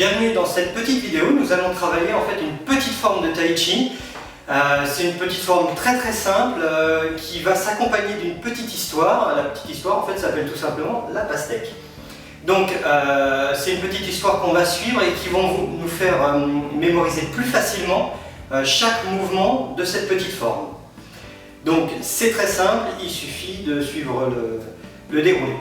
Bienvenue dans cette petite vidéo. Nous allons travailler en fait une petite forme de tai chi. C'est une petite forme très simple qui va s'accompagner d'une petite histoire. La petite histoire en fait s'appelle tout simplement la pastèque. Donc c'est une petite histoire qu'on va suivre et qui vont nous faire mémoriser plus facilement chaque mouvement de cette petite forme. Donc c'est très simple, il suffit de suivre le déroulé.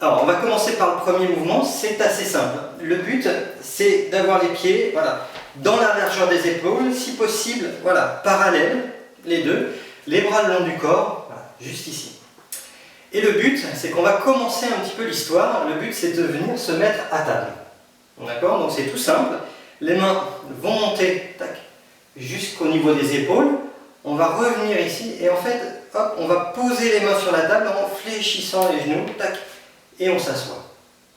Alors on va commencer par le premier mouvement, c'est assez simple. Le but c'est d'avoir les pieds dans la largeur des épaules, si possible parallèles, les deux, les bras le long du corps, juste ici. Et le but c'est qu'on va commencer un petit peu l'histoire, le but c'est de venir se mettre à table. D'accord? Donc c'est tout simple, les mains vont monter jusqu'au niveau des épaules, on va revenir ici et en fait hop, on va poser les mains sur la table en fléchissant les genoux, et on s'assoit.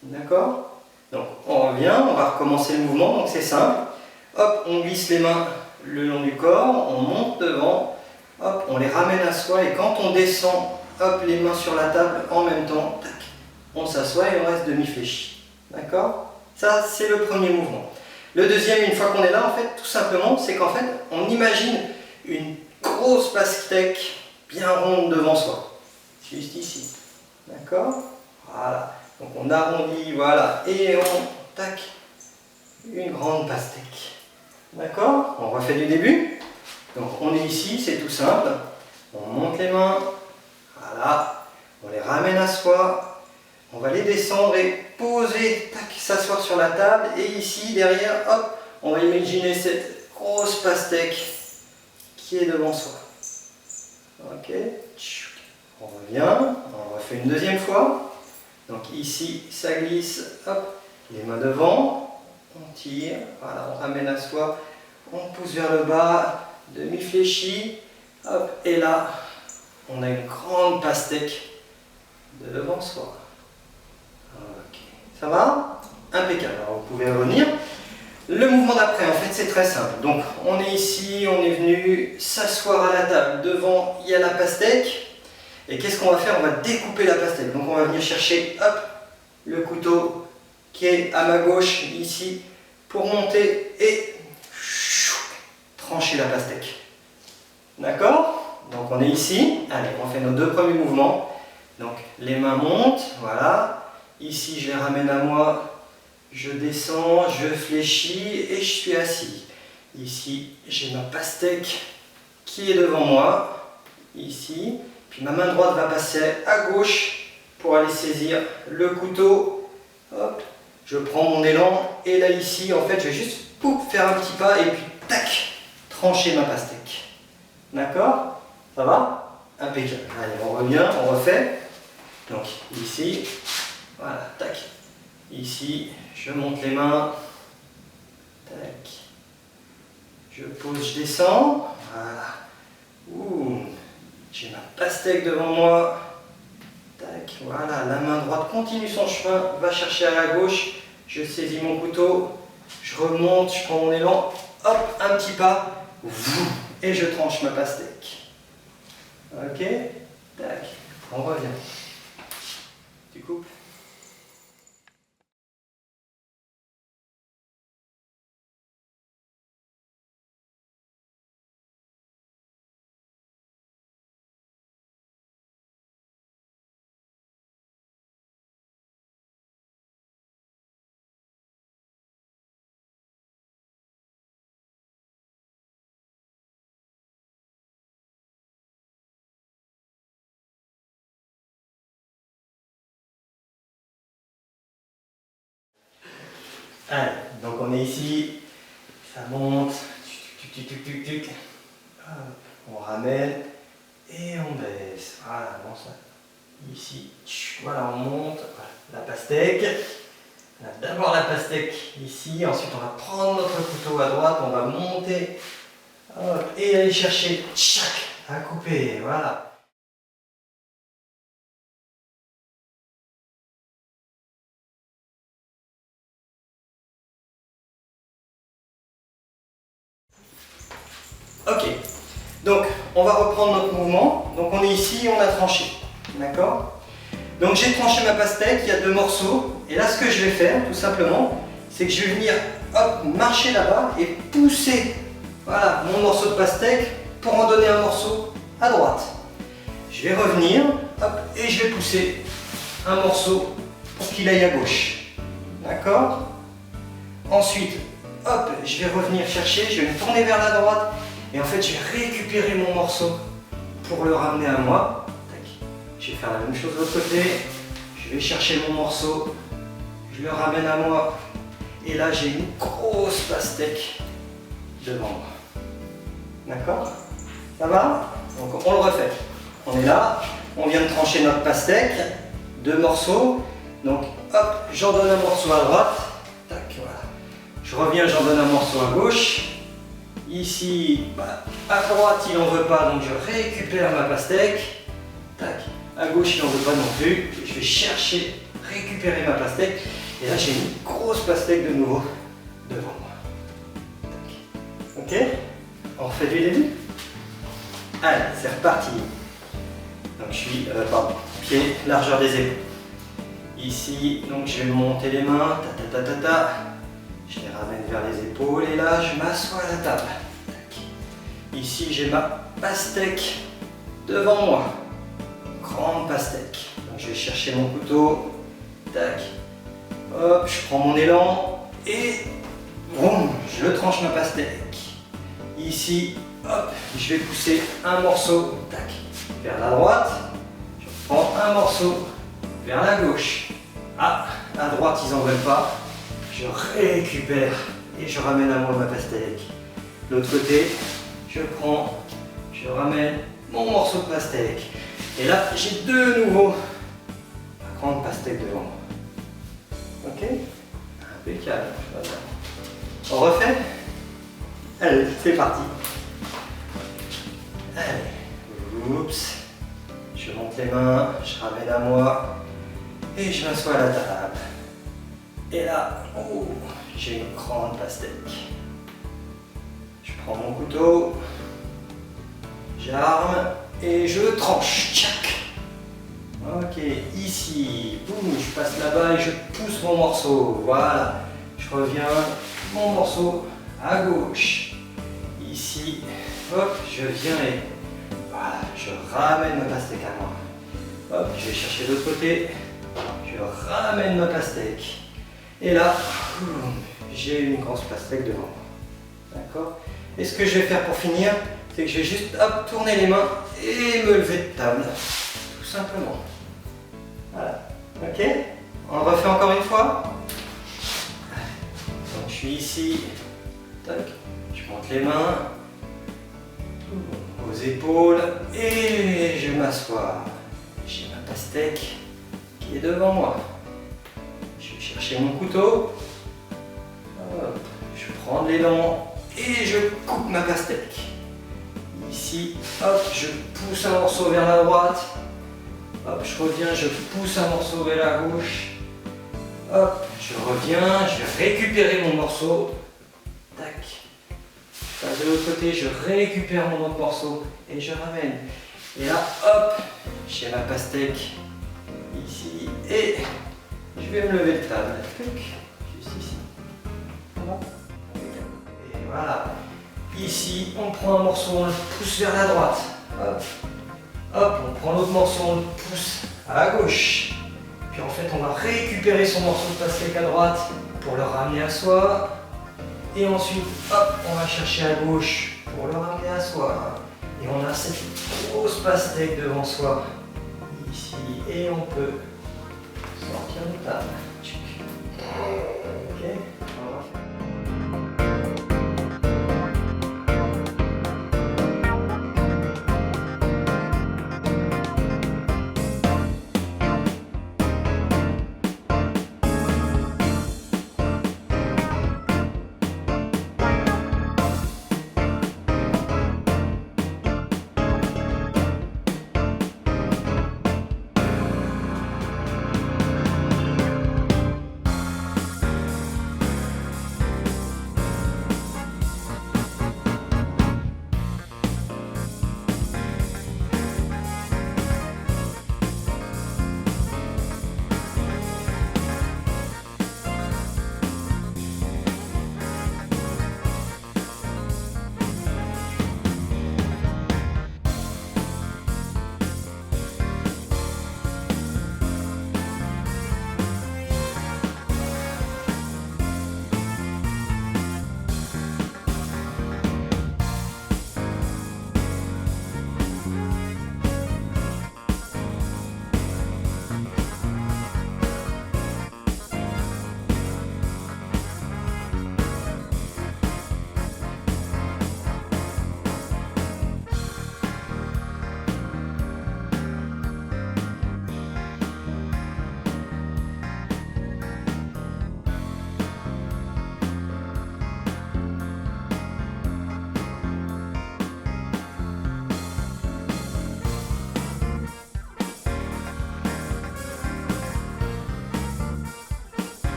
D'accord? Donc on revient, on va recommencer le mouvement, donc c'est simple. Hop, on glisse les mains le long du corps, on monte devant, hop, on les ramène à soi et quand on descend, hop, les mains sur la table en même temps, on s'assoit et on reste demi-fléchi. D'accord? Ça, c'est le premier mouvement. Le deuxième, une fois qu'on est là, en fait, tout simplement, c'est qu'en fait, on imagine une grosse pastèque bien ronde devant soi. Juste ici. D'accord? Voilà, donc on arrondit, et on une grande pastèque. D'accord? On refait du début. Donc on est ici, c'est tout simple. On monte les mains, on les ramène à soi. On va les descendre et poser, s'asseoir sur la table. Et ici, derrière, hop, on va imaginer cette grosse pastèque qui est devant soi. Ok? On revient, on refait une deuxième fois. Donc ici, ça glisse, hop, les mains devant, on tire, on ramène à soi, on pousse vers le bas, demi-fléchi, hop, et là, on a une grande pastèque devant soi. Ok, ça va? Impeccable, alors vous pouvez revenir. Le mouvement d'après, en fait, c'est très simple. Donc, on est ici, on est venu s'asseoir à la table. Devant, il y a la pastèque. Et qu'est-ce qu'on va faire? On va découper la pastèque. Donc on va venir chercher le couteau qui est à ma gauche ici pour monter et trancher la pastèque. D'accord? Donc on est ici. Allez, on fait nos deux premiers mouvements. Donc les mains montent, Ici je les ramène à moi, je descends, je fléchis et je suis assis. Ici j'ai ma pastèque qui est devant moi, ici. Puis ma main droite va passer à gauche pour aller saisir le couteau. Hop, je prends mon élan et là ici, en fait, je vais juste faire un petit pas et puis trancher ma pastèque. D'accord? Ça va? Impeccable. Allez, on revient, on refait. Donc ici, Ici, je monte les mains. Je pose, je descends. J'ai ma pastèque devant moi. La main droite continue son chemin, va chercher à la gauche. Je saisis mon couteau, je remonte, je prends mon élan. Hop, un petit pas. Et je tranche ma pastèque. Ok? On revient. Tu coupes. Allez, donc on est ici, ça monte, on ramène et on baisse. Ici, on monte, la pastèque. On a d'abord la pastèque ici, ensuite on va prendre notre couteau à droite, on va monter et aller chercher à couper, Ok, donc on va reprendre notre mouvement. Donc on est ici, on a tranché. D'accord? Donc j'ai tranché ma pastèque, il y a 2 morceaux. Et là, ce que je vais faire, tout simplement, c'est que je vais venir hop, marcher là-bas et pousser voilà, mon morceau de pastèque pour en donner un morceau à droite. Je vais revenir hop, et je vais pousser un morceau pour qu'il aille à gauche. D'accord? Ensuite, hop, je vais revenir chercher, je vais me tourner vers la droite et en fait je vais récupérer mon morceau pour le ramener à moi. Je vais faire la même chose de l'autre côté, je vais chercher mon morceau, je le ramène à moi et là j'ai une grosse pastèque devant moi. D'accord? Ça va? Donc on le refait. On est là, on vient de trancher notre pastèque, 2 morceaux, donc hop, j'en donne un morceau à droite, tac, voilà. Je reviens, j'en donne un morceau à gauche. Ici, bah, à droite, il n'en veut pas, donc je récupère ma pastèque. Tac. À gauche, il n'en veut pas non plus. Je vais chercher, récupérer ma pastèque. Et là, j'ai une grosse pastèque de nouveau devant moi. Tac. Ok? On refait du début? Allez, c'est reparti. Donc je suis, pied, largeur des épaules. Ici, donc je vais monter les mains, je les ramène vers les épaules et là je m'assois à la table. Tac. Ici j'ai ma pastèque devant moi, grande pastèque. Donc je vais chercher mon couteau, tac, hop, je prends mon élan et boum, je le tranche ma pastèque. Ici, hop, je vais pousser un morceau, tac, vers la droite, je prends un morceau vers la gauche. Ah, à droite ils n'en veulent pas. Je récupère et je ramène à moi ma pastèque. L'autre côté, je prends, je ramène mon morceau de pastèque. Et là, j'ai de nouveau ma grande pastèque devant moi. Ok? Impeccable. On refait? Allez, c'est parti. Allez, oups. Je monte les mains, je ramène à moi et je m'assois à la table. Et là, oh, j'ai une grande pastèque. Je prends mon couteau, j'arme et je tranche. Tchac. Ok, ici, boum, je passe là-bas et je pousse mon morceau. Voilà, je reviens, mon morceau à gauche. Ici, hop, je viens et voilà, je ramène ma pastèque à moi. Hop, je vais chercher de l'autre côté, je ramène ma pastèque. Et là, j'ai une grosse pastèque devant moi. D'accord? Et ce que je vais faire pour finir, c'est que je vais juste hop, tourner les mains et me lever de table. Tout simplement. Voilà. Ok? On le refait encore une fois. Donc je suis ici. Tac. Je monte les mains aux épaules et je m'assois. J'ai ma pastèque qui est devant moi. Je vais chercher mon couteau. Hop. Je prends de l'élan et je coupe ma pastèque. Ici, hop, je pousse un morceau vers la droite. Hop, je reviens, je pousse un morceau vers la gauche. Hop, je reviens, je vais récupérer mon morceau. Tac. Je passe de l'autre côté, je récupère mon autre morceau et je ramène. Et là, hop, j'ai ma pastèque ici et je vais me lever de table. Juste ici. Voilà. Et voilà. Ici, on prend un morceau, on le pousse vers la droite. Hop. Hop, on prend l'autre morceau, on le pousse à gauche. Puis en fait, on va récupérer son morceau de pastèque à droite pour le ramener à soi. Et ensuite, hop, on va chercher à gauche pour le ramener à soi. Et on a cette grosse pastèque devant soi, ici. Et on peut sortir de table. Ok.